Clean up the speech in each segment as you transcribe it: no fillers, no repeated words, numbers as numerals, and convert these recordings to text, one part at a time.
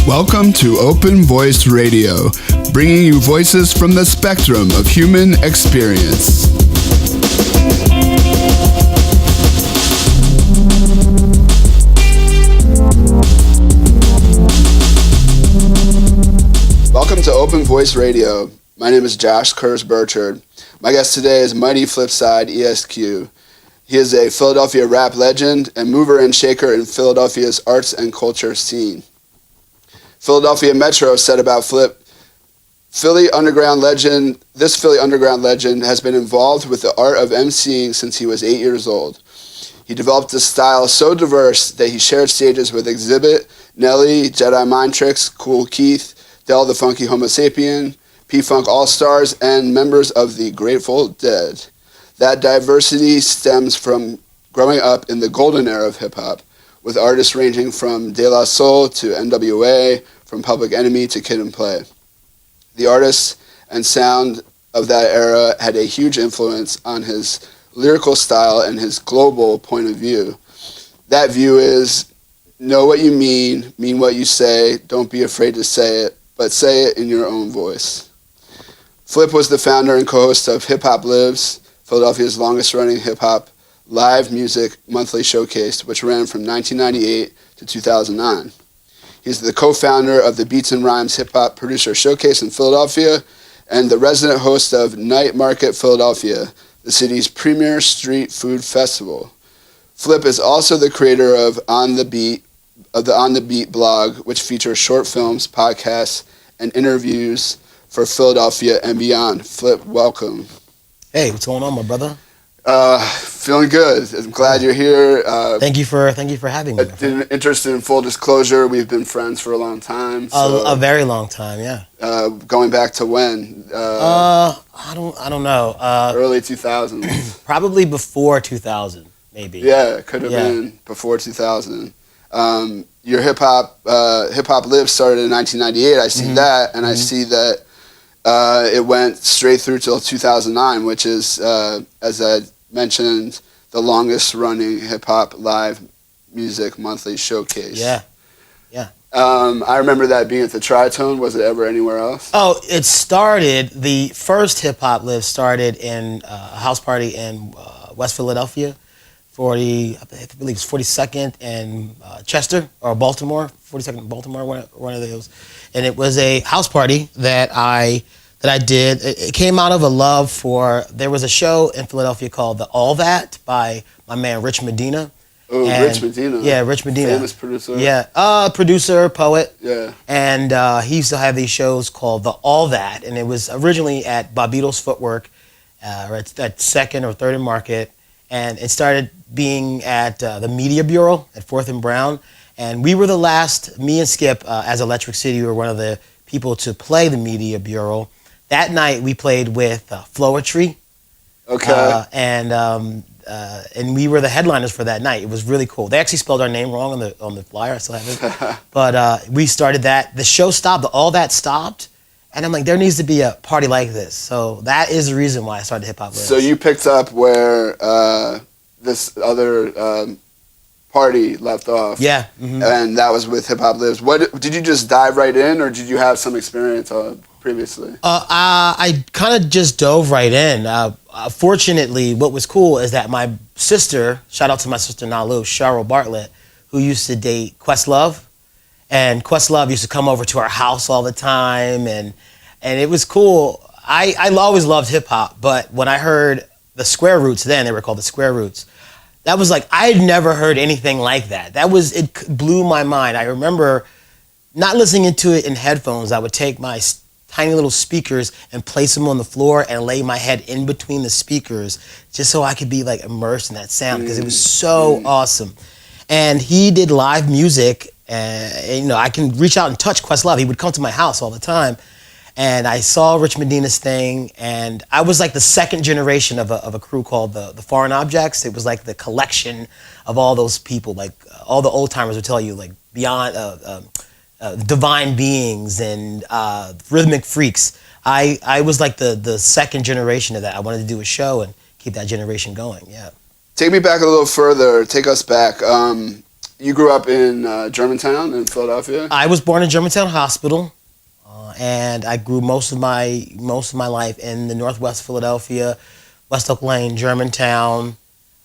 Welcome to Open Voice Radio, bringing you voices from the spectrum of human experience. Welcome to Open Voice Radio. My name is Josh Kurz-Burchard. My guest today is Mighty Flipside, ESQ. He is a Philadelphia rap legend and mover and shaker in Philadelphia's arts and culture scene. Philadelphia Metro said about Flip, this Philly underground legend has been involved with the art of emceeing since he was 8 years old. He developed a style so diverse that he shared stages with Exhibit, Nelly, Jedi Mind Tricks, Cool Keith, Del the Funky Homo Sapien, P-Funk All-Stars, and members of the Grateful Dead. That diversity stems from growing up in the golden era of hip-hop, with artists ranging from De La Soul to NWA, from Public Enemy to Kid and Play. The artists and sound of that era had a huge influence on his lyrical style and his global point of view. That view is, know what you mean what you say, don't be afraid to say it, but say it in your own voice. Flip was the founder and co-host of Hip Hop Lives, Philadelphia's longest-running hip-hop live music monthly showcase, which ran from 1998 to 2009. He's the co-founder of the Beats and Rhymes Hip Hop Producer Showcase in Philadelphia and the resident host of Night Market Philadelphia, the city's premier street food festival. Flip is also the creator of the On the Beat blog, which features short films, podcasts, and interviews for Philadelphia and beyond. Flip, welcome. Hey, what's going on, my brother? Feeling good. I'm glad you're here. Thank you for having me. Interested in full disclosure, we've been friends for a long time. So, a very long time, yeah. Going back to when? I don't know. Early 2000s. Probably before 2000, maybe. Yeah, it could have been before 2000. Your Hip Hop Live started in 1998. I see that, and I see that it went straight through till 2009, which is, as I mentioned, the longest running hip hop live music monthly showcase. Yeah. I remember that being at the Tritone. Was it ever anywhere else? Oh, the first Hip Hop Live started in a house party in West Philadelphia, I believe it's 42nd and Chester or Baltimore, 42nd and Baltimore, one of those. And it was a house party that I did. It came out of a love for, there was a show in Philadelphia called The All That by my man Rich Medina. Oh, Rich Medina. Yeah, Rich Medina. Famous producer. Yeah, producer, poet. Yeah. And he used to have these shows called The All That, and it was originally at Bobito's Footwork, or at 2nd or 3rd and Market, and it started being at the Media Bureau at 4th and Brown, and we were the last, me and Skip, as Electric City, were one of the people to play the Media Bureau. That night we played with Floetry. Okay. And we were the headliners for that night. It was really cool. They actually spelled our name wrong on the flyer. I still have it. But we started that. The show stopped. All that stopped. And I'm like, there needs to be a party like this. So that is the reason why I started Hip Hop Live. So you picked up where this other party left off. Yeah. Mm-hmm. And that was with Hip Hop Lives. What did you just dive right in, or did you have some experience previously? I kind of just dove right in. Fortunately, what was cool is that my sister, shout out to my sister Nalu, Cheryl Bartlett, who used to date Questlove, and Questlove used to come over to our house all the time, and it was cool. I always loved hip hop, but when I heard the Square Roots, then they were called the Square Roots, that was like, I had never heard anything like that. It blew my mind. I remember not listening to it in headphones. I would take my tiny little speakers and place them on the floor and lay my head in between the speakers just so I could be like immersed in that sound, because it was so awesome. And he did live music, and I can reach out and touch Questlove. He would come to my house all the time. And I saw Rich Medina's thing, and I was like the second generation of a crew called the Foreign Objects. It was like the collection of all those people, like all the old timers would tell you, like beyond divine beings and rhythmic freaks. I was like the second generation of that. I wanted to do a show and keep that generation going. Yeah. Take me back a little further. Take us back. you grew up in Germantown in Philadelphia? I was born in Germantown Hospital, and I grew most of my life in the Northwest Philadelphia, West Oak Lane, Germantown.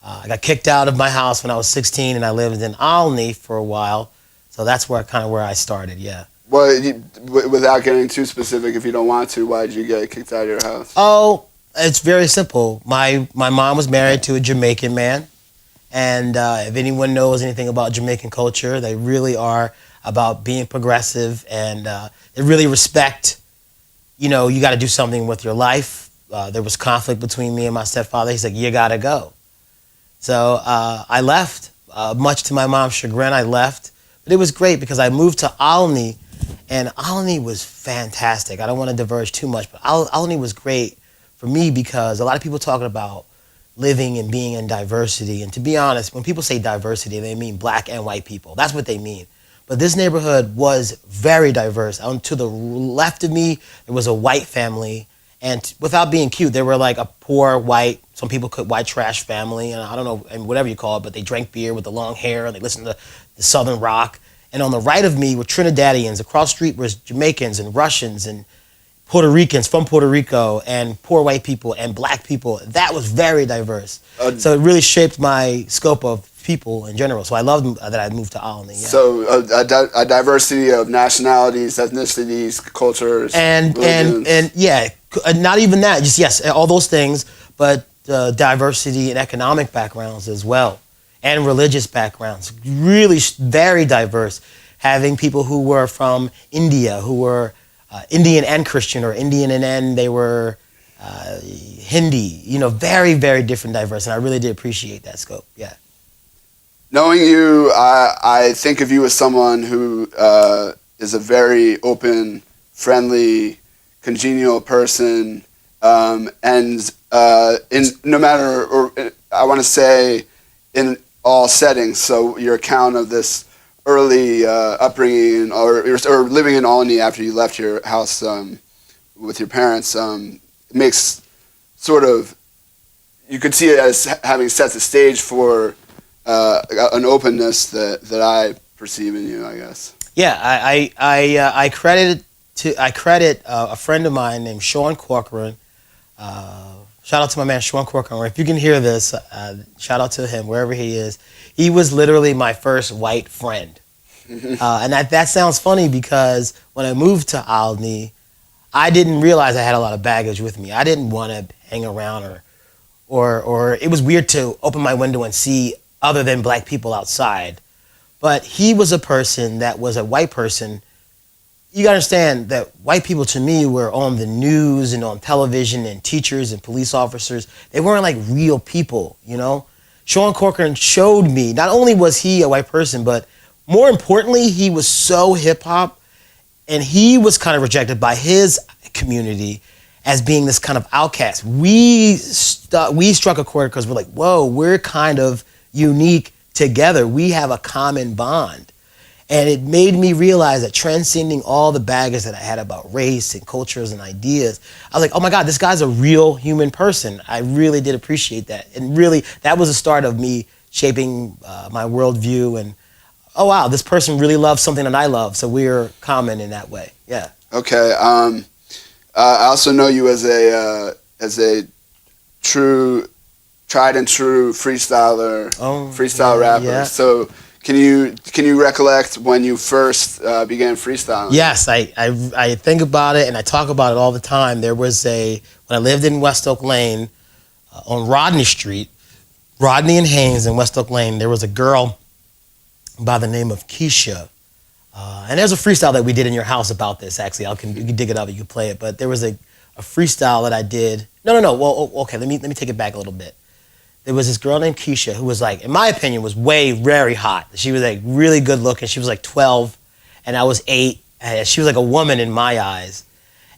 I got kicked out of my house when I was 16, and I lived in Olney for a while. So that's where I started. Yeah. Well, without getting too specific, if you don't want to, why did you get kicked out of your house? Oh, it's very simple. My mom was married to a Jamaican man, and if anyone knows anything about Jamaican culture, they really are about being progressive, and they really respect. You know, you got to do something with your life. There was conflict between me and my stepfather. He's like, you got to go. So I left. Much to my mom's chagrin, I left. But it was great because I moved to Olney, and Olney was fantastic. I don't want to diverge too much, but Olney was great for me because a lot of people talking about living and being in diversity. And to be honest, when people say diversity, they mean black and white people. That's what they mean. But this neighborhood was very diverse. To the left of me, there was a white family. And without being cute, they were like a poor white, some people could white trash family, and I don't know, and whatever you call it, but they drank beer with the long hair and they listened to the Southern rock. And on the right of me were Trinidadians. Across the street was Jamaicans and Russians and Puerto Ricans from Puerto Rico and poor white people and black people. That was very diverse. So it really shaped my scope of people in general. So I loved that I moved to Olney. Yeah. So a diversity of nationalities, ethnicities, cultures, religions. and yeah, not even that. Just yes, all those things, but diversity in economic backgrounds as well, and religious backgrounds. Really very diverse. Having people who were from India, who were Indian and Christian, or Indian and then they were Hindi. You know, very, very different, diverse, and I really did appreciate that scope. Yeah. Knowing you, I think of you as someone who is a very open, friendly, congenial person, and in no matter, or I want to say, in all settings. So your account of this early upbringing, or living in Olney after you left your house with your parents, makes sort of, you could see it as having set the stage for an openness that I perceive in you, I guess. Yeah, I credit a friend of mine named Sean Corcoran. Shout out to my man Sean Corcoran. If you can hear this, shout out to him wherever he is. He was literally my first white friend, and that sounds funny because when I moved to Olney, I didn't realize I had a lot of baggage with me. I didn't want to hang around, or it was weird to open my window and see other than black people outside. But he was a person that was a white person. You gotta understand that white people to me were on the news and on television, and teachers and police officers. They weren't like real people, you know? Sean Corcoran showed me, not only was he a white person, but more importantly, he was so hip hop, and he was kind of rejected by his community as being this kind of outcast. We struck a chord because we're like, whoa, we're kind of unique together. We have a common bond. And it made me realize that transcending all the baggage that I had about race and cultures and ideas, I was like, oh my God, this guy's a real human person. I really did appreciate that. And really, that was the start of me shaping my worldview. And, oh wow, this person really loves something that I love. So we're common in that way. Yeah. Okay. I also know you as a tried and true freestyler, freestyle rapper. Yeah. So can you recollect when you first began freestyling? Yes, I think about it and I talk about it all the time. There was when I lived in West Oak Lane on Rodney Street, Rodney and Haynes in West Oak Lane, there was a girl by the name of Keisha. And there's a freestyle that we did in your house about this, actually. You can dig it up, you can play it. But there was a freestyle that I did. No. Well, okay, let me take it back a little bit. There was this girl named Keisha who was like, in my opinion, was very hot. She was like really good looking. She was like 12 and I was 8. And she was like a woman in my eyes.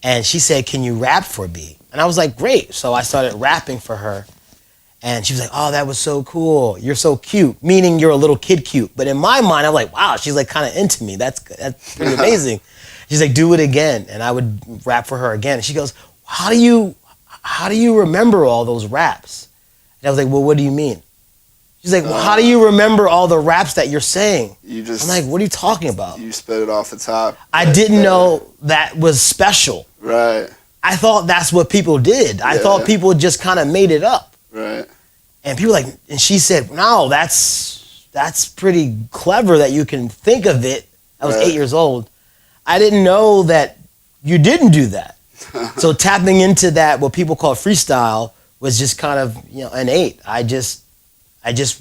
And she said, can you rap for me? And I was like, great. So I started rapping for her. And she was like, oh, that was so cool. You're so cute, meaning you're a little kid cute. But in my mind, I'm like, wow, she's like kind of into me. That's pretty amazing. She's like, do it again. And I would rap for her again. And she goes, how do you remember all those raps? And I was like, well, what do you mean? She's like, well, how do you remember all the raps that you're saying? You just. I'm like, what are you talking about? You spit it off the top. I didn't know that was special. Right. I thought that's what people did. I thought people just kind of made it up. Right. And people like, and she said, no, that's pretty clever that you can think of it. I was 8 years old. I didn't know that you didn't do that. So tapping into that, what people call freestyle, was just kind of, innate. I just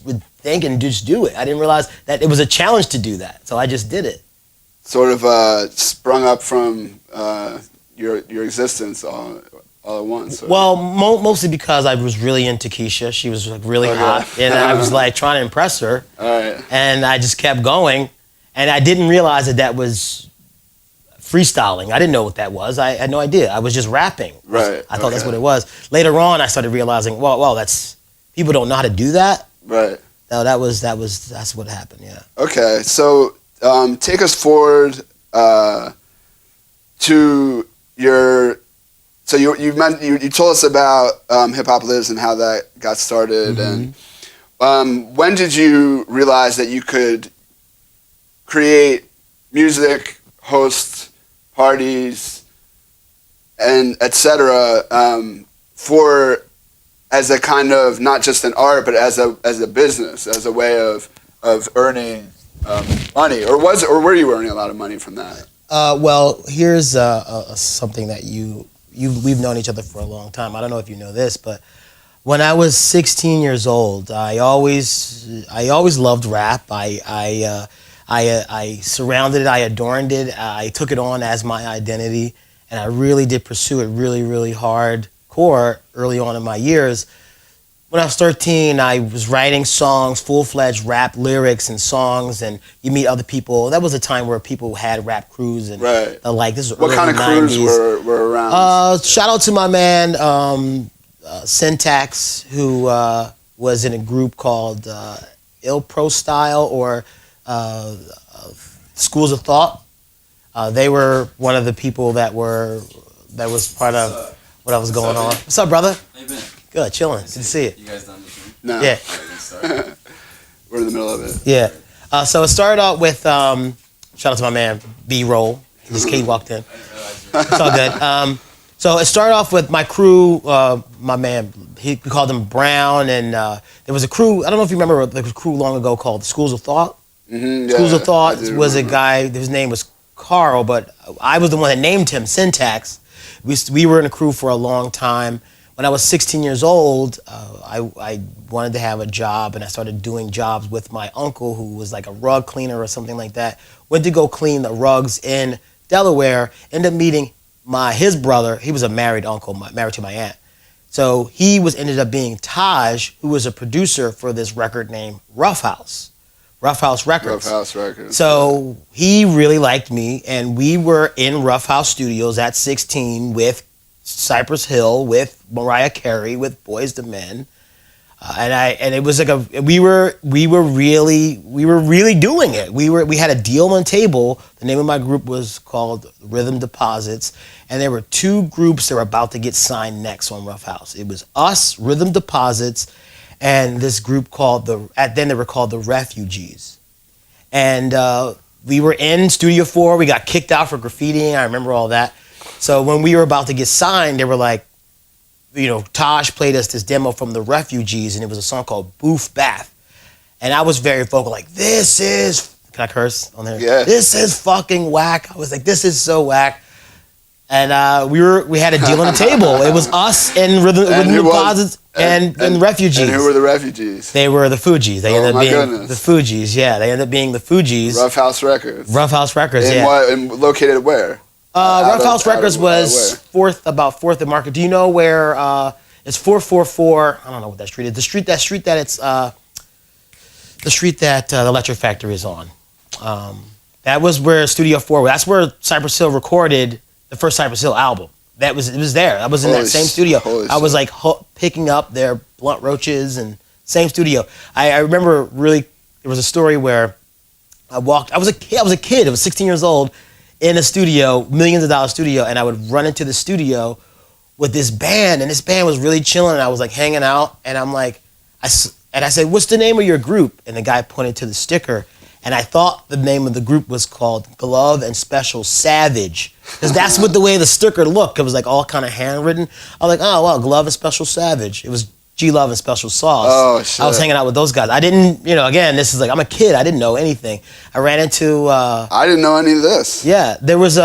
would think and just do it. I didn't realize that it was a challenge to do that. So I just did it. Sort of sprung up from your existence all at once. Or? Well, mostly because I was really into Keisha. She was like really hot, and I was like trying to impress her. All right. And I just kept going, and I didn't realize that was freestyling. I didn't know what that was. I had no idea. I was just rapping. Right. I thought that's what it was. Later on, I started realizing, well, that's people don't know how to do that. Right. No, that's what happened. Yeah. Okay, so take us forward to your. So you told us about Hip Hop Lives and how that got started, and when did you realize that you could create music, host parties, and etc. For as a kind of not just an art, but as a business, as a way of earning money, or were you earning a lot of money from that? Well, here's something that we've known each other for a long time. I don't know if you know this, but when I was 16 years old, I always loved rap. I surrounded it. I adorned it. I took it on as my identity, and I really did pursue it really, really hardcore early on in my years. When I was 13, I was writing songs, full-fledged rap lyrics and songs, and you meet other people. That was a time where people had rap crews and like this was what early kind of 90s. crews were around? Shout out to my man Syntax, who was in a group called Il Pro Style or Schools of Thought. They were one of the people that was part of what I was going on. What's up, brother? How you been? Good, chilling. Good to see you. You guys done this room? No. Yeah. We're in the middle of it. Yeah. So it started out with shout out to my man B-Roll. This kid walked in. It's all good. So it started off with my crew. My man, we called him Brown, and there was a crew. I don't know if you remember, there was a crew long ago called Schools of Thought. Schools of Thought was a guy. His name was Carl, but I was the one that named him Syntax. We were in a crew for a long time. When I was 16 years old, I wanted to have a job, and I started doing jobs with my uncle, who was like a rug cleaner or something like that. Went to go clean the rugs in Delaware. Ended up meeting his brother. He was a married uncle, married to my aunt. So he ended up being Taj, who was a producer for this record named Rough House Records. Rough House Records. So he really liked me, and we were in Rough House Studios at 16 with Cypress Hill, with Mariah Carey, with Boyz II Men, and it was like we were really doing it. We had a deal on the table. The name of my group was called Rhythm Deposits, and there were two groups that were about to get signed next on Rough House. It was us, Rhythm Deposits, and this group called then they were called the Refugees, and we were in Studio 4. We got kicked out for graffitiing. I remember all that. So when we were about to get signed, they were like, Taj played us this demo from the Refugees, and it was a song called Booth Bath. And I was very vocal, like, this is, can I curse on there? Yeah. This is fucking whack. I was like, this is so whack. And we had a deal on the table. It was us and Rhythm Deposits and Refugees. And who were the Refugees? They were the Fugees. They ended up being goodness. the Fugees. Yeah, they ended up being the Fugees. Rough House Records. Rough House Records, And located where? Rough House Records was about 4th and Market. Do you know where it's 444? I don't know what that street is. The street that it's the street that the Electric Factory is on. That was where Studio 4. That's where Cypress Hill recorded the first Cypress Hill album. It was there. I was in that same studio. I was like picking up their blunt roaches and same studio. I remember really there was a story where I was a kid. I was 16 years old. In a studio, millions of dollars studio, and I would run into the studio with this band, and this band was really chilling, and I was like hanging out, and I'm like, And I said, "What's the name of your group?" And the guy pointed to the sticker. And I thought the name of the group was called Glove and Special Savage. Because that's what the way the sticker looked. It was like all kind of handwritten. I was like, oh, well, Glove and Special Savage. It was G-Love and Special Sauce. Oh, shit. I was hanging out with those guys. I didn't, again, this is like, I'm a kid. I didn't know anything. I ran into... I didn't know any of this. Yeah, there was...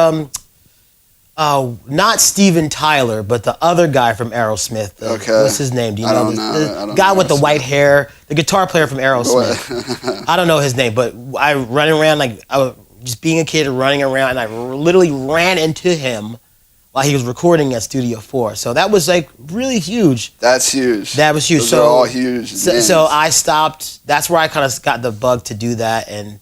not Steven Tyler, but the other guy from Aerosmith. Okay. What's his name? Do you I know? don't know. The guy with the white hair, the guitar player from Aerosmith. I don't know his name, but I running around like I was just being a kid running around, and I literally ran into him while he was recording at Studio 4. So that was like really huge. That's huge. That was huge. Those are all huge. So I stopped. That's where I kind of got the bug to do that. And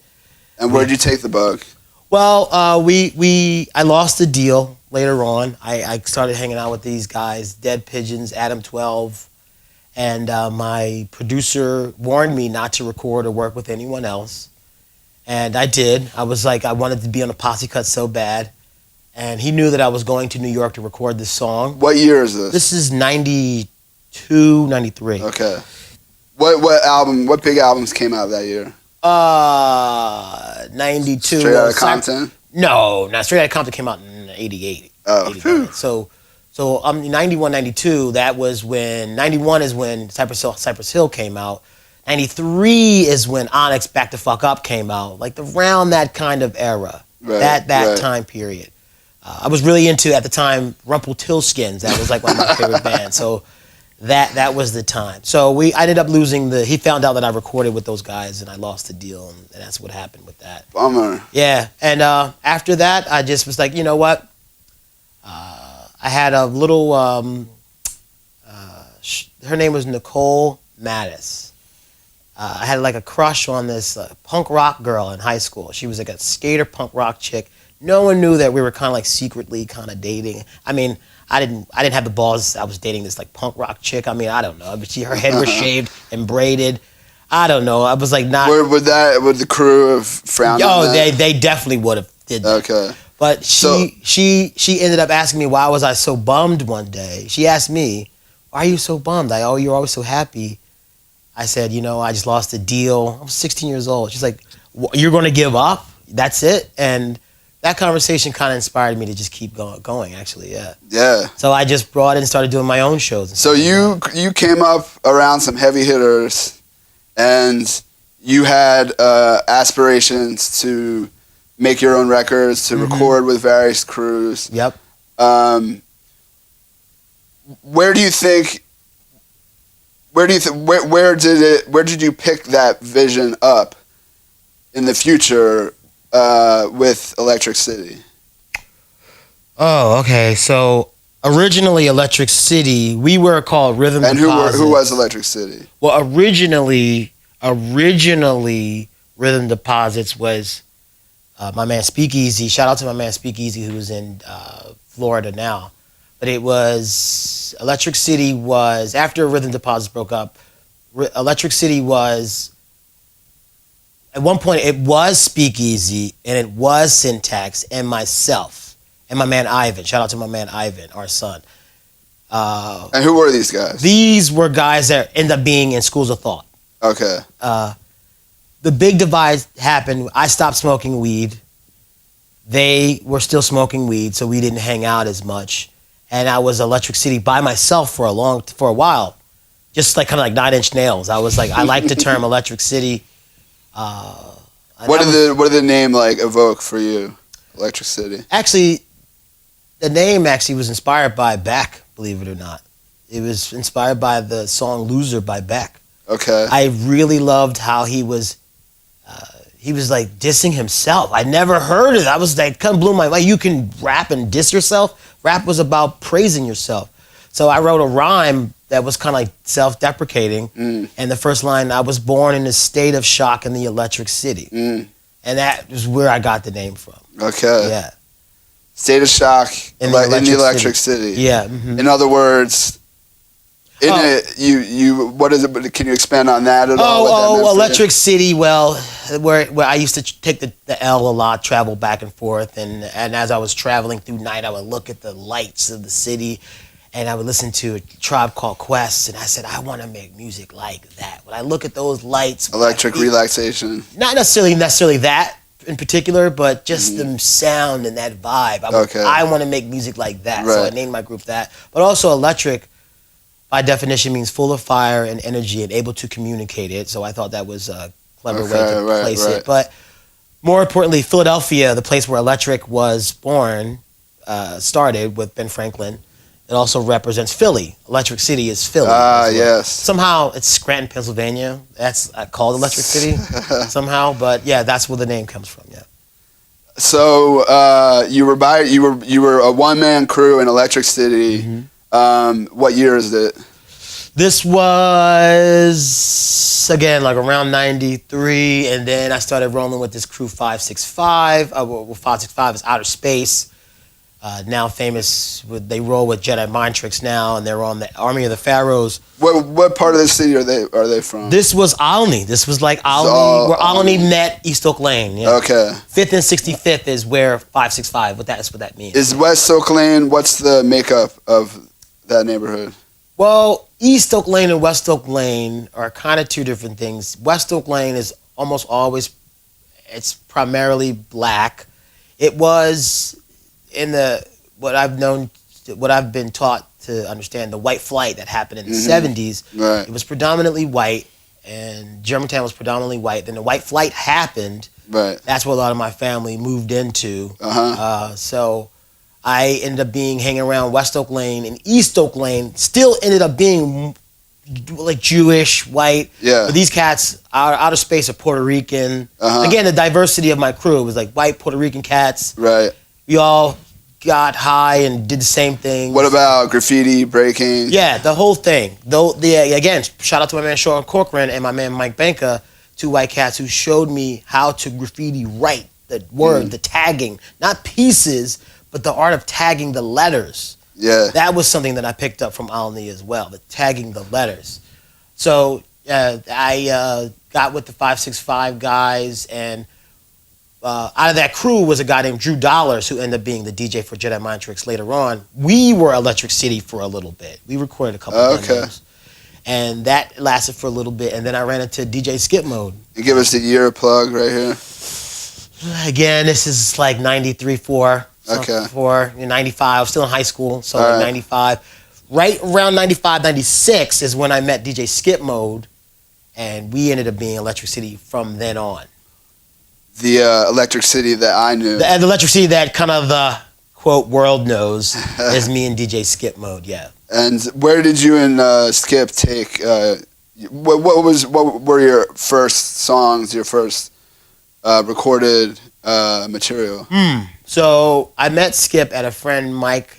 where'd you take the bug? Well, I lost the deal later on. I started hanging out with these guys, Dead Pigeons, Adam 12, and my producer warned me not to record or work with anyone else. And I did. I was like, I wanted to be on a posse cut so bad. And he knew that I was going to New York to record this song. What year is this? This is 92, 93. Okay. What big albums came out that year? 92. Straight Outta Compton? No, not Straight Outta Compton came out in 88. Oh, 89. So 91, 92, that was when, 91 is when Cypress Hill came out. 93 is when Onyx Back the Fuck Up came out, like around that kind of era, that time period. I was really into, at the time, Rumpelstiltskins. That was like one of my favorite bands. So that was the time. So I ended up losing he found out that I recorded with those guys and I lost the deal, and that's what happened with that. Bummer. Yeah, and after that, I just was like, you know what? I had a little, her name was Nicole Mattis. I had like a crush on this punk rock girl in high school. She was like a skater punk rock chick. No one knew that we were kind of like secretly kind of dating. I mean, I didn't have the balls. I was dating this like punk rock chick. I mean, I don't know. But her head was shaved and braided. I don't know. I was like not. Would the crew have frowned on that? They definitely would have did that. Okay. But she ended up asking me why was I so bummed one day. She asked me, "Why are you so bummed? You're always so happy." I said, I just lost a deal. I was 16 years old. She's like, "You're going to give up? That's it?" And that conversation kind of inspired me to just keep going, actually, yeah. Yeah. So I just brought it and started doing my own shows. So you came up around some heavy hitters, and you had aspirations to make your own records, to record with various crews. Yep. Where did you pick that vision up in the future with Electric City? Oh, okay. So originally Electric City, we were called Rhythm Deposits. And who was Electric City? Well, originally Rhythm Deposits was my man Speakeasy. Shout out to my man Speakeasy, who's in Florida now. But it was, Electric City was, after Rhythm Deposits broke up, Electric City was, at one point it was Speakeasy, and it was Syntax, and myself, and my man Ivan. Shout out to my man Ivan, our son. And who were these guys? These were guys that ended up being in Schools of Thought. Okay. The big divide happened. I stopped smoking weed. They were still smoking weed, so we didn't hang out as much. And I was Electric City by myself for a while, just like kind of like 9 Inch Nails. I was like, I like the term Electric City. What did the name like evoke for you, Electric City? Actually, the name actually was inspired by Beck, believe it or not. It was inspired by the song "Loser" by Beck. Okay. I really loved how he was like dissing himself. I never heard it. I was like, kind of blew my mind. You can rap and diss yourself. Rap was about praising yourself. So I wrote a rhyme that was kind of like self-deprecating. And the first line, I was born in a state of shock in the Electric City. And that is where I got the name from. Okay. Yeah. State of shock in the Electric City. Yeah. In other words, what is it? Can you expand on that at all? Electric City. Well, where I used to take the L a lot, travel back and forth, and as I was traveling through night, I would look at the lights of the city, and I would listen to a Tribe Called Quest, and I said, I want to make music like that. When I look at those lights, Electric relaxation. not necessarily that in particular, but just the sound and that vibe. I want to make music like that, so I named my group that. But also electric, by definition, means full of fire and energy and able to communicate it. So I thought that was a clever way to place it. But more importantly, Philadelphia, the place where electric was born, started with Ben Franklin. It also represents Philly. Electric City is Philly. Yes. Somehow it's Scranton, Pennsylvania. That's called Electric City somehow. But yeah, that's where the name comes from. Yeah. So you were a one-man crew in Electric City. What year is it? This was, again, like around 93, and then I started rolling with this crew 565. 565 is Outer Space. Now famous, they roll with Jedi Mind Tricks now, and they're on the Army of the Pharaohs. What part of the city are they from? This was Olney. This was like Olney, where Olney met East Oak Lane. Yeah. Okay. 5th and 65th is where 565. That's what that means. Is West Oak Lane? What's the makeup of that neighborhood? Well, East Oak Lane and West Oak Lane are kind of two different things. West Oak Lane is almost always, it's primarily black. It was in what I've been taught to understand, the white flight that happened in the 70s. Right. It was predominantly white, and Germantown was predominantly white. Then the white flight happened. Right. That's what a lot of my family moved into. So I ended up hanging around West Oak Lane, and East Oak Lane still ended up being like Jewish, white. Yeah. But these cats, Outer Space, are Puerto Rican. Again, the diversity of my crew, it was like white Puerto Rican cats. Right. We all got high and did the same thing. What about graffiti, breaking? Yeah, the whole thing. Again, shout out to my man Sean Corcoran and my man Mike Benka, two white cats who showed me how to graffiti right, the word, the tagging, not pieces, but the art of tagging the letters. Yeah. That was something that I picked up from Alni as well, the tagging the letters. So I got with the 565 guys, and out of that crew was a guy named Drew Dollars, who ended up being the DJ for Jedi Mind Tricks later on. We were Electric City for a little bit. We recorded a couple of demos. And that lasted for a little bit, and then I ran into DJ Skip Mode. You give us the year plug right here. Again, this is like 93, 4. Okay. 95. I was still in high school, so like 95. Right around 95, 96 is when I met DJ Skip Mode, and we ended up being Electric City from then on. The Electric City that I knew. The Electric City that kind of the, quote, world knows is me and DJ Skip Mode, yeah. And where did you and Skip take, what were your first songs, your first recorded material? So I met Skip at a friend, Mike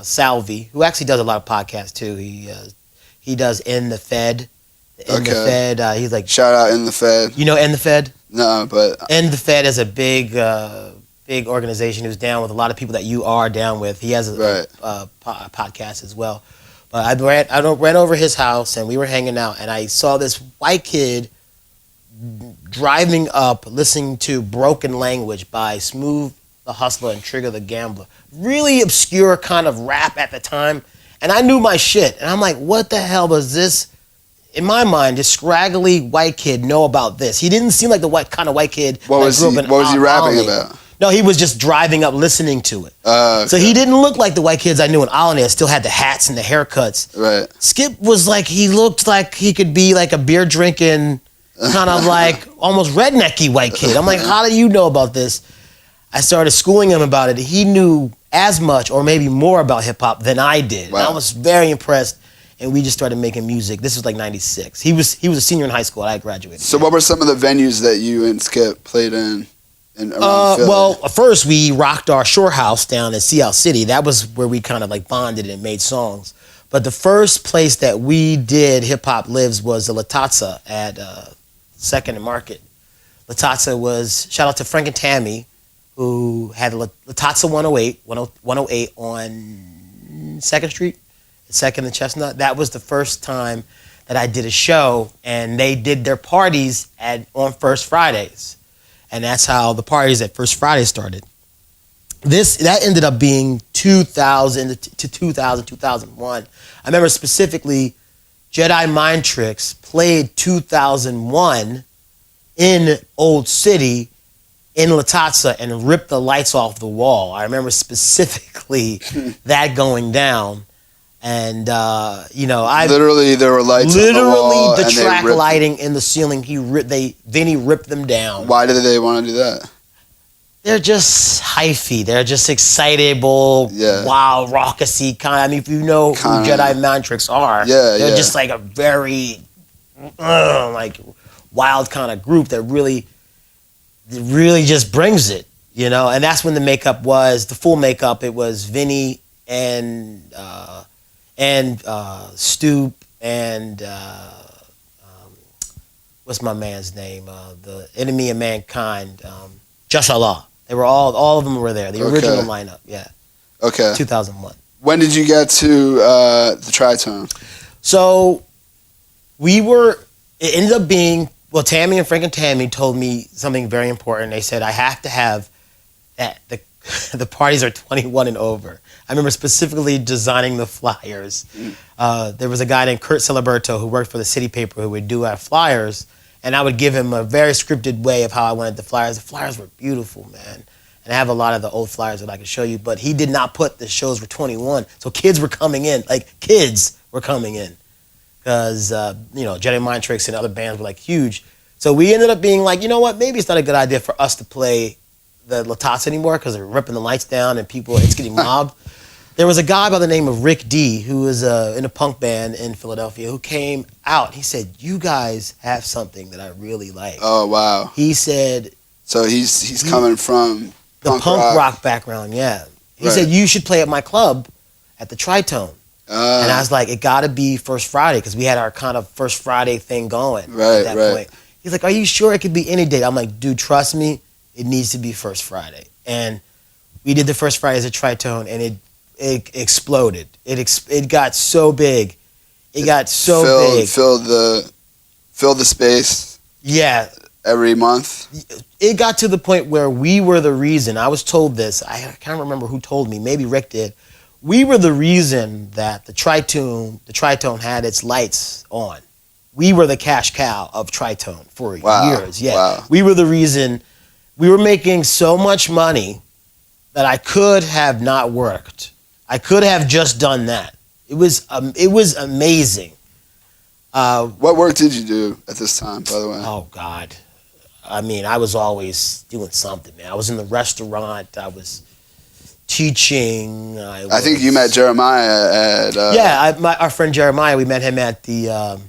Salvi, who actually does a lot of podcasts too. He does In the Fed. In the Fed. He's like, shout out In the Fed. You know In the Fed? No, but In the Fed is a big organization who's down with a lot of people that you are down with. He has a podcast as well. But I ran over his house, and we were hanging out, and I saw this white kid driving up, listening to Broken Language by Smooth the Hustler and Trigger the Gambler. Really obscure kind of rap at the time. And I knew my shit. And I'm like, what the hell does this, in my mind, this scraggly white kid know about this? He didn't seem like the kind of white kid what was he rapping about? No, he was just driving up, listening to it. So he didn't look like the white kids I knew in Alani. I still had the hats and the haircuts. Right. Skip was like, he looked like he could be like a beer drinking, kind of like almost rednecky white kid. I'm like, how do you know about this? I started schooling him about it. He knew as much or maybe more about hip hop than I did. Wow. And I was very impressed, and we just started making music. This was like 96. He was a senior in high school. I graduated. So what were some of the venues that you and Skip played in around Philly? Well, first we rocked our shore house down in Sea City. That was where we kind of like bonded and made songs. But the first place that we did Hip Hop Lives was the Latazza at 2nd and Market. Latazza was, shout out to Frank and Tammy, who had Latazza 108 on 2nd Street, 2nd and Chestnut. That was the first time that I did a show, and they did their parties on First Fridays. And that's how the parties at First Friday started. that ended up being 2000 to 2001. I remember specifically Jedi Mind Tricks played 2001 in Old City in Latazza and ripped the lights off the wall. I remember specifically that going down. And, I... Literally, there were lights on the wall. Literally, the track lighting in the ceiling, Vinny ripped them down. Why did they want to do that? They're just hyphy. They're just excitable, wild, raucousy kind of... I mean, if you know who Jedi Mind Tricks are, they're just like a very, wild kind of group that really just brings it, And that's when the makeup was, the full makeup, it was Vinny and Stoop and what's my man's name? The Enemy of Mankind, Josh Allah. They were all of them were there. The original lineup, yeah. Okay. 2001. When did you get to the Tritone? So it ended up being, Tammy and Frank and Tammy told me something very important. They said, I have to have that, the parties are 21 and over. I remember specifically designing the flyers. There was a guy named Kurt Ciliberto who worked for the city paper who would do our flyers, and I would give him a very scripted way of how I wanted the flyers. The flyers were beautiful, man. And I have a lot of the old flyers that I could show you, but he did not put the shows were 21. So kids were coming in, because Jedi Mind Tricks and other bands were huge. So we ended up being like, you know what, maybe it's not a good idea for us to play the Latazza anymore because they're ripping the lights down and it's getting mobbed. There was a guy by the name of Rick D, who was in a punk band in Philadelphia, who came out. He said, you guys have something that I really like. Oh, wow. He said... So he's coming from the punk rock background, yeah. He said, you should play at my club at the Tritone. And I was like, it got to be First Friday, because we had our kind of First Friday thing going at that point. He's like, are you sure it could be any date? I'm like, dude, trust me, it needs to be First Friday. And we did the First Friday as a Tritone, and it exploded. It got so big. It got so big. Filled the space. Yeah. Every month. It got to the point where we were the reason. I was told this. I can't remember who told me. Maybe Rick did. We were the reason that the Tritone had its lights on. We were the cash cow of Tritone for years. Yeah. Wow. We were the reason. We were making so much money that I could have not worked. I could have just done that. It was amazing. What work did you do at this time, by the way? Oh, God. I mean, I was always doing something, man. I was in the restaurant. I was teaching. I think you met Jeremiah at... our friend Jeremiah, we met him at the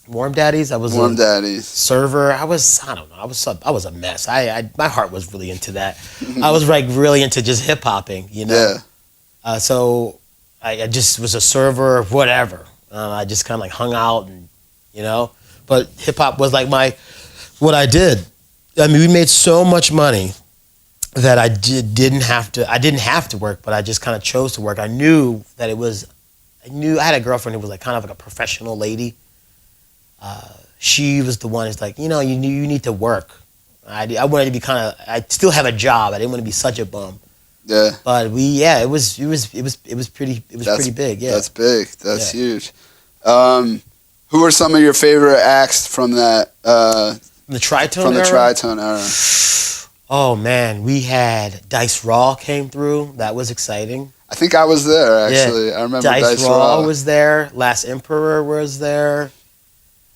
Warm Daddies. I was Warm Daddies server. I was a mess. My heart was really into that. I was really into just hip hopping, Yeah. So I just was a server, whatever. I just kind of hung out and, but hip hop was what I did. I mean, we made so much money that I didn't have to work, but I just kind of chose to work. I knew that I had a girlfriend who was kind of like a professional lady. She was the one who's like, you need to work. I wanted to be I still have a job. I didn't want to be such a bum. Yeah. But it was pretty big. Yeah. That's big. That's huge. Who were some of your favorite acts from that? The Tritone era? From the Tritone era. Oh man, we had Dice Raw came through. That was exciting. I think I was there actually. Yeah. I remember Dice Raw was there. Last Emperor was there.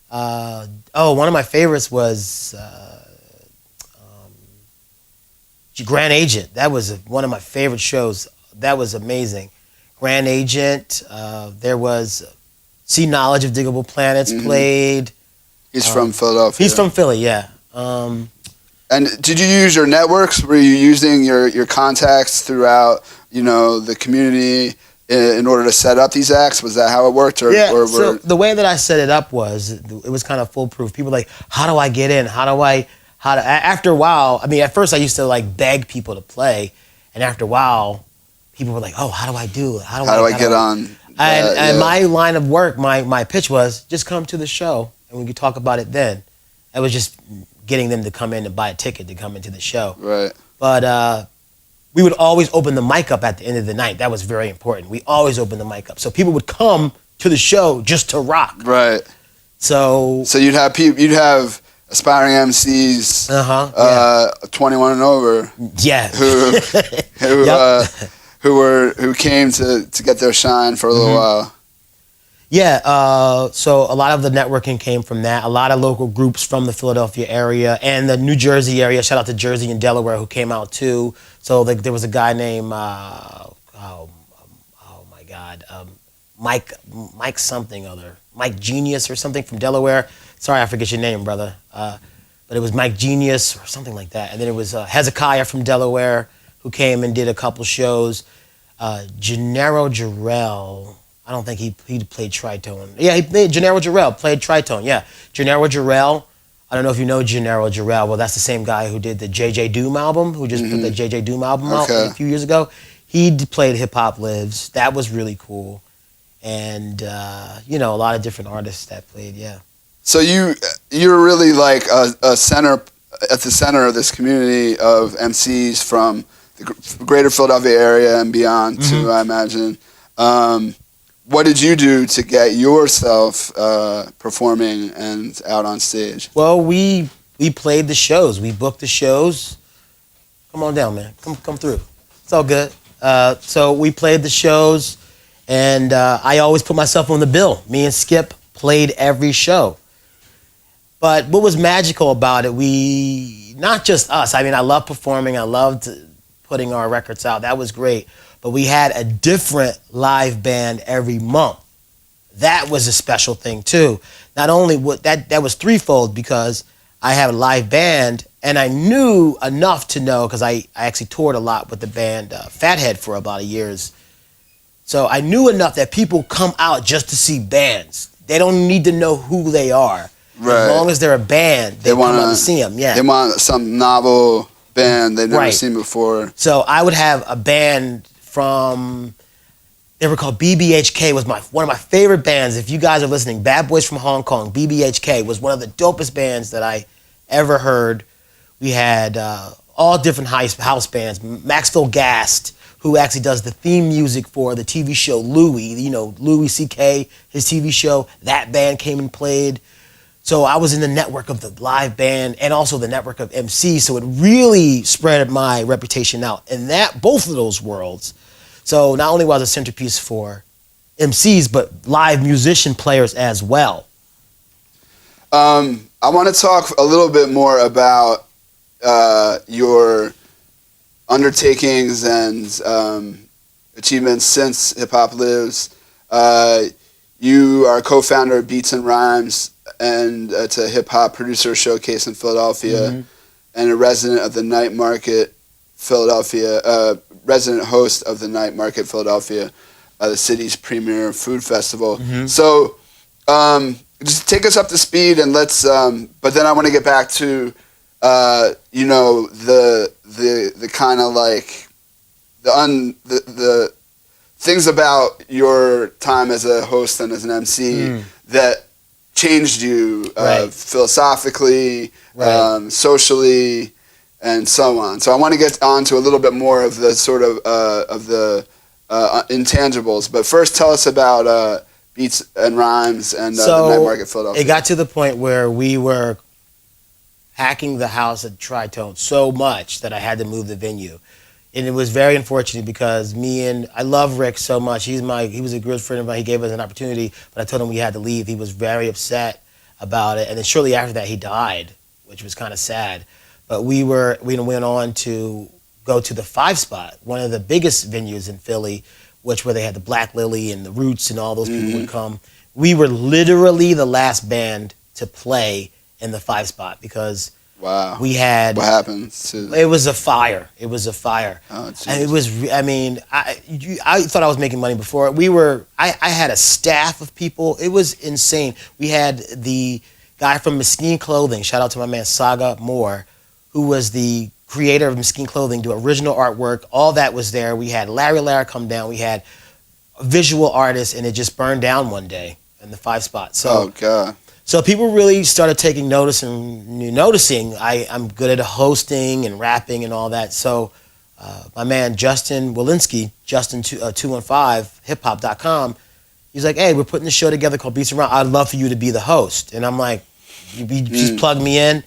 One of my favorites was Grand Agent. That was one of my favorite shows. That was amazing. Grand Agent. There was See Knowledge of Diggable Planets played. He's from Philadelphia. He's from Philly, yeah. And did you use your networks? Were you using your contacts throughout, the community in order to set up these acts? Was that how it worked? So the way that I set it up was, it was kind of foolproof. People were like, how do I get in? After a while, I mean, at first I used to beg people to play. And after a while, people were like, oh, how do I do it? How do I get on? And my line of work, my pitch was, just come to the show and we could talk about it then. It was just getting them to come in and buy a ticket to come into the show. Right. But we would always open the mic up at the end of the night. That was very important. We always opened the mic up. So people would come to the show just to rock. Right. So you'd have aspiring MCs, 21 and over, yeah, who came to get their shine for a little while. Yeah, so a lot of the networking came from that. A lot of local groups from the Philadelphia area and the New Jersey area. Shout out to Jersey and Delaware who came out too. So there was a guy named Mike something other, Mike Genius or something from Delaware. Sorry, I forget your name, brother. But it was Mike Genius or something like that. And then it was Hezekiah from Delaware who came and did a couple shows. Gennaro Jarrell. I don't think he played Tritone. Yeah, Gennaro Jarrell played Tritone. Yeah, Gennaro Jarrell. I don't know if you know Gennaro Jarrell. Well, that's the same guy who did the J.J. Doom album, who just put the J.J. Doom album out a few years ago. He played Hip Hop Lives. That was really cool. And, a lot of different artists that played, yeah. So you're really like a center, at the center of this community of MCs from the greater Philadelphia area and beyond too, I imagine. What did you do to get yourself performing and out on stage? Well, we played the shows. We booked the shows. Come on down, man. Come through. It's all good. So we played the shows, and I always put myself on the bill. Me and Skip played every show. But what was magical about it, not just us. I mean, I love performing. I loved putting our records out. That was great. But we had a different live band every month. That was a special thing too. Not only that was threefold because I had a live band and I knew enough to know because I actually toured a lot with the band Fathead for about a years. So I knew enough that people come out just to see bands. They don't need to know who they are. Right. As long as they're a band, they come out to see them. Yeah. They want some novel band they've never seen before. So I would have a band they were called BBHK, was one of my favorite bands. If you guys are listening, Bad Boys from Hong Kong, BBHK was one of the dopest bands that I ever heard. We had all different house bands. Maxwell Gast, who actually does the theme music for the TV show Louis, Louis C.K., his TV show. That band came and played. So I was in the network of the live band and also the network of MCs. So it really spread my reputation out in both of those worlds. So not only was I a centerpiece for MCs, but live musician players as well. I want to talk a little bit more about your undertakings and achievements since Hip Hop Lives. You are co-founder of Beats and Rhymes, and it's a hip-hop producer showcase in Philadelphia, and a resident of the Night Market Philadelphia, resident host of the Night Market Philadelphia, the city's premier food festival. So just take us up to speed, and let's. But then I want to get back to, the kind of like the things about your time as a host and as an MC that changed you philosophically, socially, and so on. So I want to get on to a little bit more of the sort of the intangibles. But first, tell us about Beats and Rhymes and the Night Market Philadelphia. It got to the point where we were hacking the house at Tritone so much that I had to move the venue. And it was very unfortunate because I love Rick so much. He was a good friend of mine. He gave us an opportunity, but I told him we had to leave. He was very upset about it. And then shortly after that, he died, which was kind of sad. But we went on to go to the 5 Spot, one of the biggest venues in Philly, where they had the Black Lily and the Roots and all those people would come. We were literally the last band to play in the 5 Spot because we had. What happened? It was a fire. It was a fire. Oh, geez. And it was. I mean, I thought I was making money before. I had a staff of people. It was insane. We had the guy from Mesquite Clothing. Shout out to my man Saga Moore, who was the creator of Mesquite Clothing, do original artwork. All that was there. We had Larry come down. We had a visual artist, and it just burned down one day in the 5 Spot. So, oh God. So people really started taking notice and noticing I'm good at hosting and rapping and all that. So my man Justin Walensky, Justin215 hiphop.com. He's like, hey, we're putting this show together called Beats Around. I'd love for you to be the host. And I'm like, you just plug me in.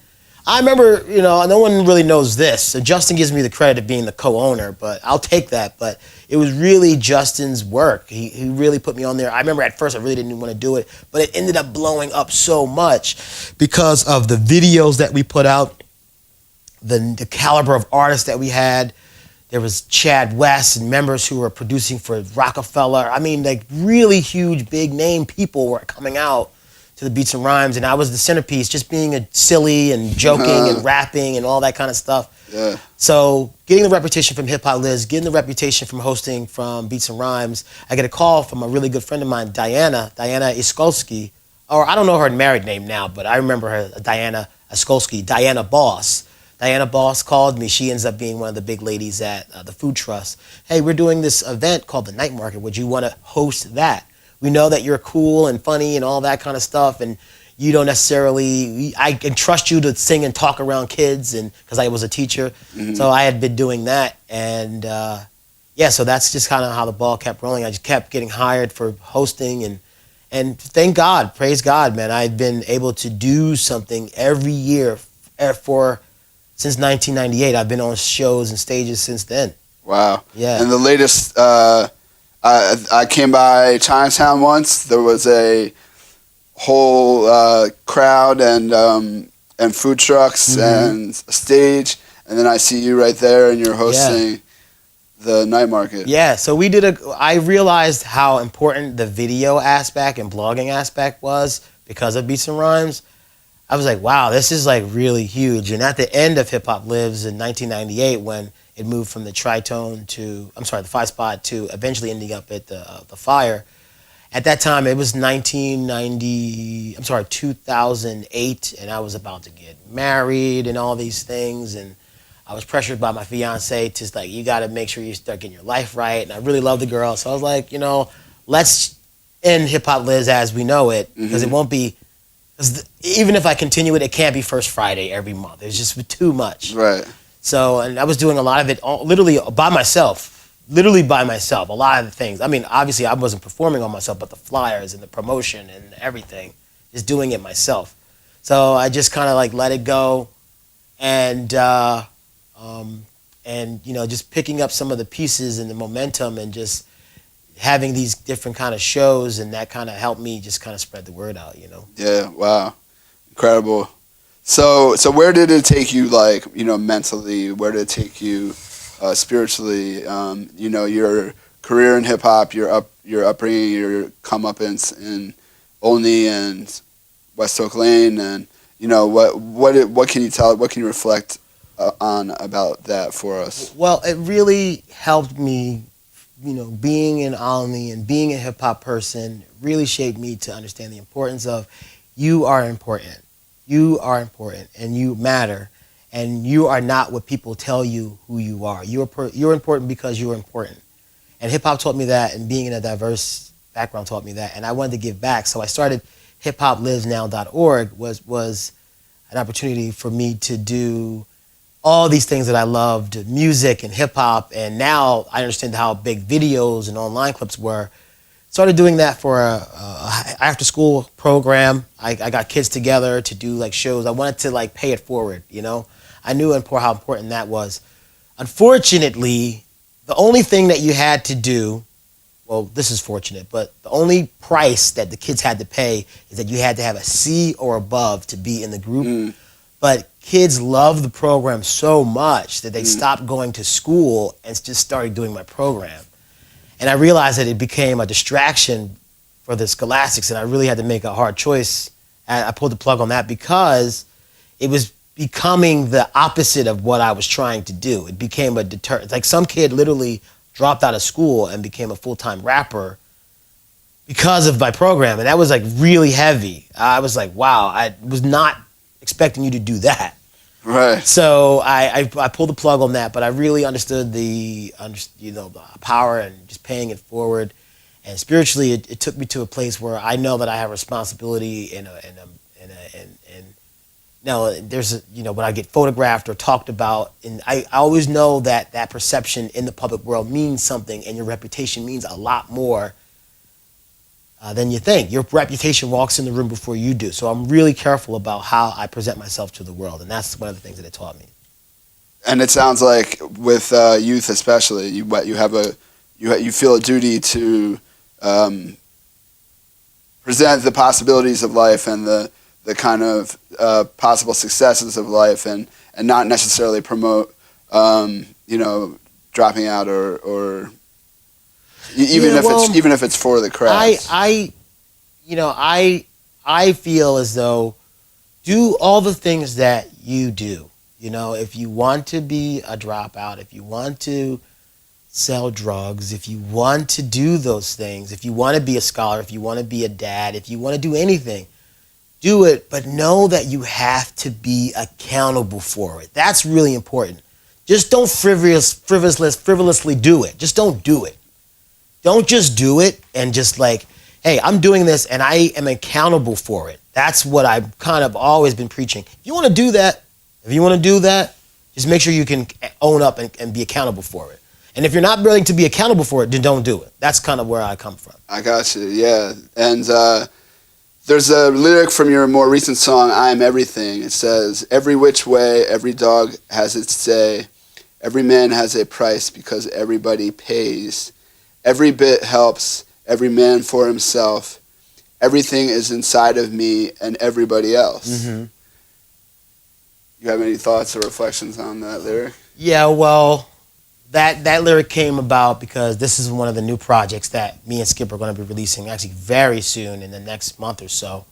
I remember, no one really knows this. So Justin gives me the credit of being the co-owner, but I'll take that. But it was really Justin's work. He really put me on there. I remember at first I really didn't want to do it, but it ended up blowing up so much because of the videos that we put out, the caliber of artists that we had. There was Chad West and members who were producing for Rockefeller. I mean, like really huge, big name people were coming out to the Beats and Rhymes, and I was the centerpiece, just being a silly and joking and rapping and all that kind of stuff. Yeah. So getting the reputation from Hip Hop Liz, getting the reputation from hosting from Beats and Rhymes, I get a call from a really good friend of mine, Diana Iskolsky, or I don't know her married name now, but I remember her, Diana Iskolsky, Diana Boss. Diana Boss called me. She ends up being one of the big ladies at the Food Trust. Hey, we're doing this event called the Night Market. Would you want to host that? We know that you're cool and funny and all that kind of stuff, and you don't necessarily, I can trust you to sing and talk around kids, and because I was a teacher. Mm-hmm. So I had been doing that, and so that's just kind of how the ball kept rolling. I just kept getting hired for hosting, and thank God, praise God, man, I've been able to do something every year since 1998. I've been on shows and stages since then. Wow. Yeah. And the latest, I came by Chinatown once. There was a whole crowd and food trucks and a stage. And then I see you right there and you're hosting the night market. Yeah. So I realized how important the video aspect and blogging aspect was because of Beats and Rhymes. I was like, wow, this is like really huge. And at the end of Hip Hop Lives in 1998, when it moved from the the 5-spot to eventually ending up at the Fire. At that time, it was 2008, and I was about to get married and all these things. And I was pressured by my fiance to like, you got to make sure you start getting your life right. And I really love the girl. So I was like, let's end Hip Hop Lives as we know it, because it won't be. Even if I continue it, it can't be first Friday every month. It's just too much. Right. So, and I was doing a lot of it literally by myself, a lot of the things. I mean, obviously I wasn't performing on myself, but the flyers and the promotion and everything, just doing it myself. So I just kind of like let it go and just picking up some of the pieces and the momentum and just having these different kind of shows, and that kind of helped me just kind of spread the word out, Yeah, wow. Incredible. So where did it take you, like, mentally? Where did it take you spiritually? Your career in hip hop, your upbringing, your comeuppance in Olney and West Oak Lane, and what can you tell? What can you reflect on about that for us? Well, it really helped me. Being in Olney and being a hip hop person really shaped me to understand the importance of you are important. You are important and you matter, and you are not what people tell you who you are. You're important because you're important. And hip hop taught me that, and being in a diverse background taught me that, and I wanted to give back. So I started hiphoplivesnow.org was an opportunity for me to do all these things that I loved, music and hip hop, and now I understand how big videos and online clips were. Started doing that for a after school program. I got kids together to do like shows. I wanted to like pay it forward, I knew how important that was. Unfortunately, the only thing that you had to do, well, this is fortunate, but the only price that the kids had to pay is that you had to have a C or above to be in the group. But kids loved the program so much that they stopped going to school and just started doing my program. And I realized that it became a distraction for the scholastics, and I really had to make a hard choice. And I pulled the plug on that because it was becoming the opposite of what I was trying to do. It became a deterrent. Like some kid literally dropped out of school and became a full-time rapper because of my program. And that was like really heavy. I was like, wow, I was not expecting you to do that. Right. So I pulled the plug on that, but I really understood the power and just paying it forward. And spiritually, it took me to a place where I know that I have responsibility in Now, when I get photographed or talked about, and I always know that that perception in the public world means something, and your reputation means a lot more than you think. Your reputation walks in the room before you do. So I'm really careful about how I present myself to the world, and that's one of the things that it taught me. And it sounds like with youth especially, you feel a duty to present the possibilities of life and the kind of possible successes of life, and not necessarily promote dropping out or even if it's for the crowd. I feel as though do all the things that you do. If you want to be a dropout, if you want to sell drugs, if you want to do those things, if you want to be a scholar, if you want to be a dad, if you want to do anything, do it, but know that you have to be accountable for it. That's really important. Just don't frivolously do it. Just don't do it. Don't just do it and just like, hey, I'm doing this and I am accountable for it. That's what I've kind of always been preaching. If you want to do that, just make sure you can own up and be accountable for it. And if you're not willing to be accountable for it, then don't do it. That's kind of where I come from. I got you, yeah. And there's a lyric from your more recent song, I Am Everything. It says, every which way, every dog has its say. Every man has a price because everybody pays. Every bit helps, every man for himself. Everything is inside of me and everybody else. Mm-hmm. You have any thoughts or reflections on that lyric? Yeah, well, that lyric came about because this is one of the new projects that me and Skip are going to be releasing actually very soon in the next month or so.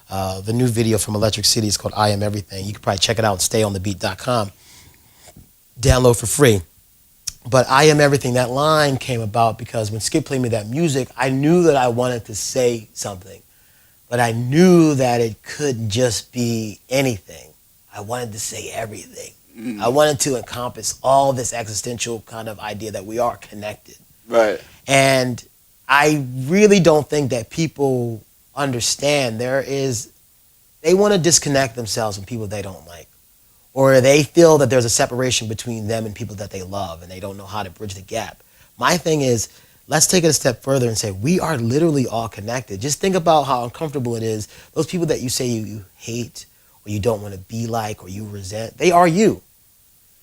The new video from Electric City is called I Am Everything. You can probably check it out on stayonthebeat.com. Download for free. But I Am Everything, that line came about because when Skip played me that music, I knew that I wanted to say something. But I knew that it couldn't just be anything. I wanted to say everything. I wanted to encompass all this existential kind of idea that we are connected. Right. And I really don't think that people understand they want to disconnect themselves from people they don't like. Or they feel that there's a separation between them and people that they love and they don't know how to bridge the gap. My thing is, let's take it a step further and say we are literally all connected. Just think about how uncomfortable it is. Those people that you say you hate or you don't want to be like or you resent, they are you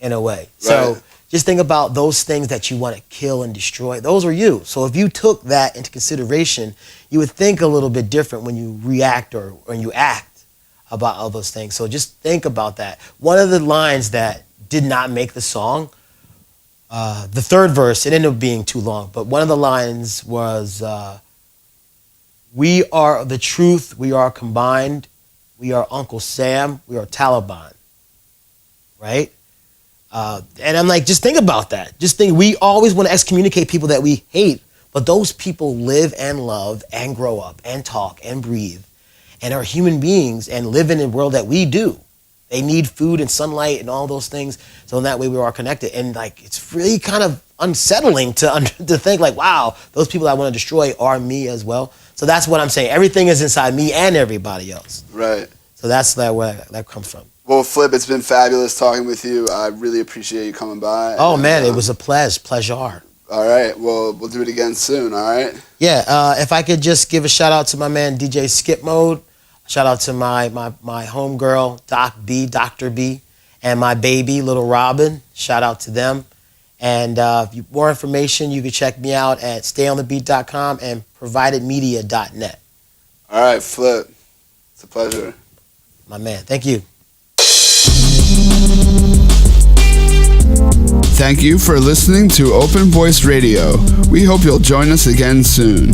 in a way. Right. So just think about those things that you want to kill and destroy. Those are you. So if you took that into consideration, you would think a little bit different when you react or when you act about all those things. So just think about that. One of the lines that did not make the song, the third verse, it ended up being too long, but one of the lines was, we are the truth, we are combined, we are Uncle Sam, we are Taliban, right? And I'm like, just think about that. Just think, we always want to excommunicate people that we hate, but those people live and love and grow up and talk and breathe and are human beings and live in a world that we do. They need food and sunlight and all those things. So in that way we are connected. And like, it's really kind of unsettling to think like, wow, those people I want to destroy are me as well. So that's what I'm saying. Everything is inside me and everybody else. Right. So that's where that comes from. Well, Flip, it's been fabulous talking with you. I really appreciate you coming by. Oh, man, it was a pleasure. All right. Well, we'll do it again soon, all right? Yeah, if I could just give a shout-out to my man, DJ Skip Mode. Shout out to my homegirl, Dr. B, and my baby, Little Robin. Shout out to them. And if you more information, you can check me out at stayonthebeat.com and providedmedia.net. All right, Flip. It's a pleasure. My man. Thank you. Thank you for listening to Open Voice Radio. We hope you'll join us again soon.